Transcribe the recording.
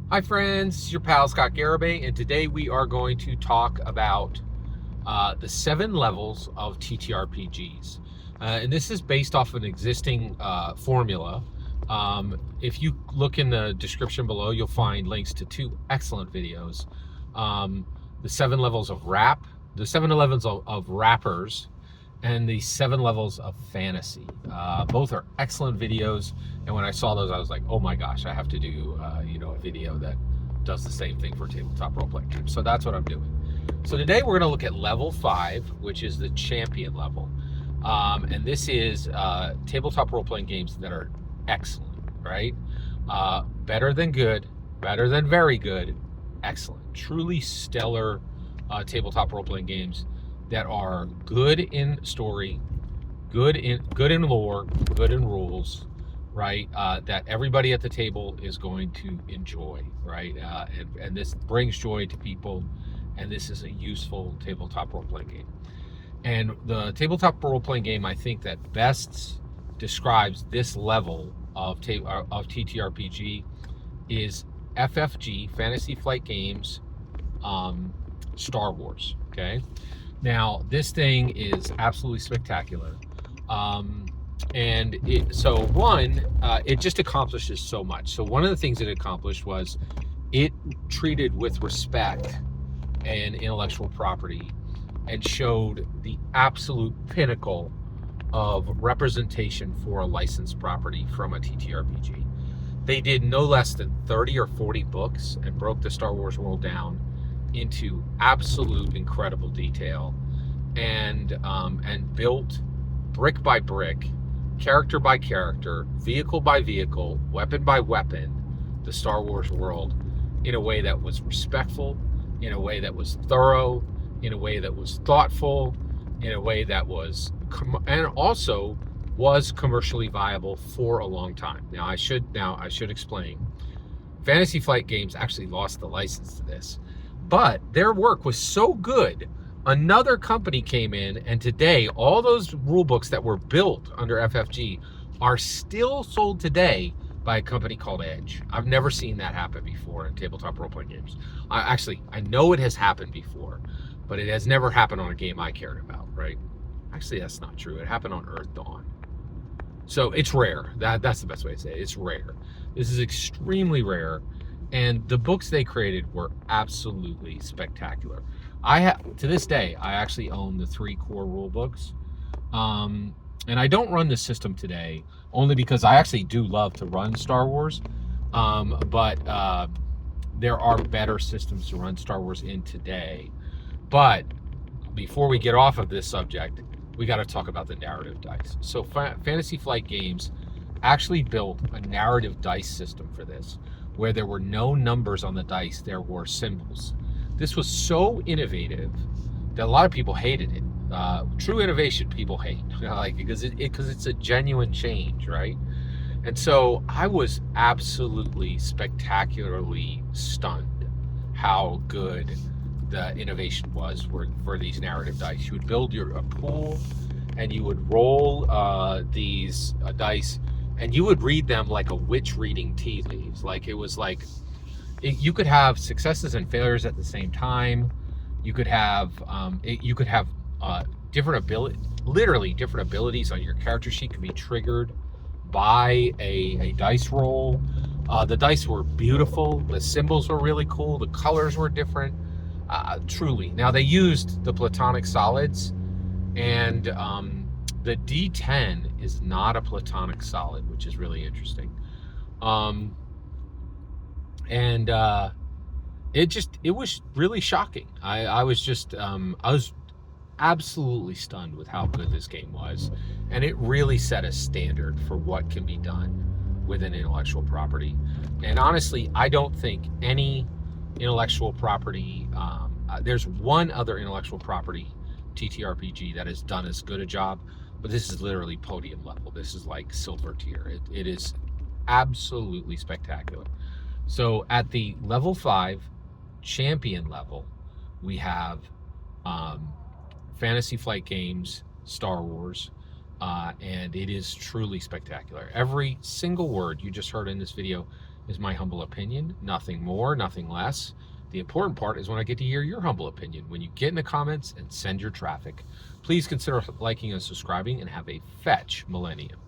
Hi friends, it's your pal Scott Garibay, and today we are going to talk about the 7 levels of TTRPGs. And this is based off an existing formula. If you look in the description below, you'll find links to 2 excellent videos. Um, the 7 levels of rap, the 7 levels of rappers, and the 7 levels of fantasy. Both are excellent videos, and when I saw those, I was like, "Oh my gosh, I have to do a video that does the same thing for tabletop role playing games." So that's what I'm doing. So today we're going to look at level 5, which is the champion level, and this is tabletop role playing games that are excellent, right? Better than good, better than very good, excellent, truly stellar tabletop role playing games that are good in story, good in lore, good in rules, right? That everybody at the table is going to enjoy, right? And this brings joy to people, and this is a useful tabletop role playing game. And the tabletop role playing game I think that best describes this level of TTRPG is FFG, Fantasy Flight Games, Star Wars. Okay. Now, this thing is absolutely spectacular. It just accomplishes so much. So one of the things it accomplished was it treated with respect and intellectual property and showed the absolute pinnacle of representation for a licensed property from a TTRPG. They did no less than 30 or 40 books and broke the Star Wars world down into absolute incredible detail, and built brick by brick, character by character, vehicle by vehicle, weapon by weapon, the Star Wars world in a way that was respectful, in a way that was thorough, in a way that was thoughtful, in a way that was and also was commercially viable for a long time. Now I should explain. Fantasy Flight Games actually lost the license to this, but their work was so good, another company came in, and today all those rule books that were built under FFG are still sold today by a company called Edge. I've never seen that happen before in tabletop role-playing games. I know it has happened before, but it has never happened on a game I cared about, right? Actually, that's not true. It happened on Earth Dawn. So it's rare. That's the best way to say it. It's rare. This is extremely rare, and the books they created were absolutely spectacular. To this day, I actually own the 3 core rule books, and I don't run the system today only because I actually do love to run Star Wars, but there are better systems to run Star Wars in today. But before we get off of this subject, we got to talk about the narrative dice. So Fantasy Flight Games actually built a narrative dice system for this, where there were no numbers on the dice, there were symbols. This was so innovative that a lot of people hated it. True innovation people hate, because it's a genuine change, right? And so I was absolutely spectacularly stunned how good the innovation was for these narrative dice. You would build a pool, and you would roll these dice, and you would read them like a witch reading tea leaves. You could have successes and failures at the same time. You could have different different abilities on your character sheet could be triggered by a dice roll. The dice were beautiful. The symbols were really cool. The colors were different. Truly. Now, they used the platonic solids, and the D10 is not a platonic solid, which is really interesting. It was really shocking. I was absolutely stunned with how good this game was, and it really set a standard for what can be done with an intellectual property. And honestly, I don't think any intellectual property, there's one other intellectual property TTRPG that has done as good a job, but this is literally podium level. This is like silver tier. It is absolutely spectacular. So at the level 5 champion level, we have Fantasy Flight Games, Star Wars, and it is truly spectacular. Every single word you just heard in this video is my humble opinion. Nothing more, nothing less. The important part is when I get to hear your humble opinion, when you get in the comments and send your traffic. Please consider liking and subscribing, and have a fetch millennium.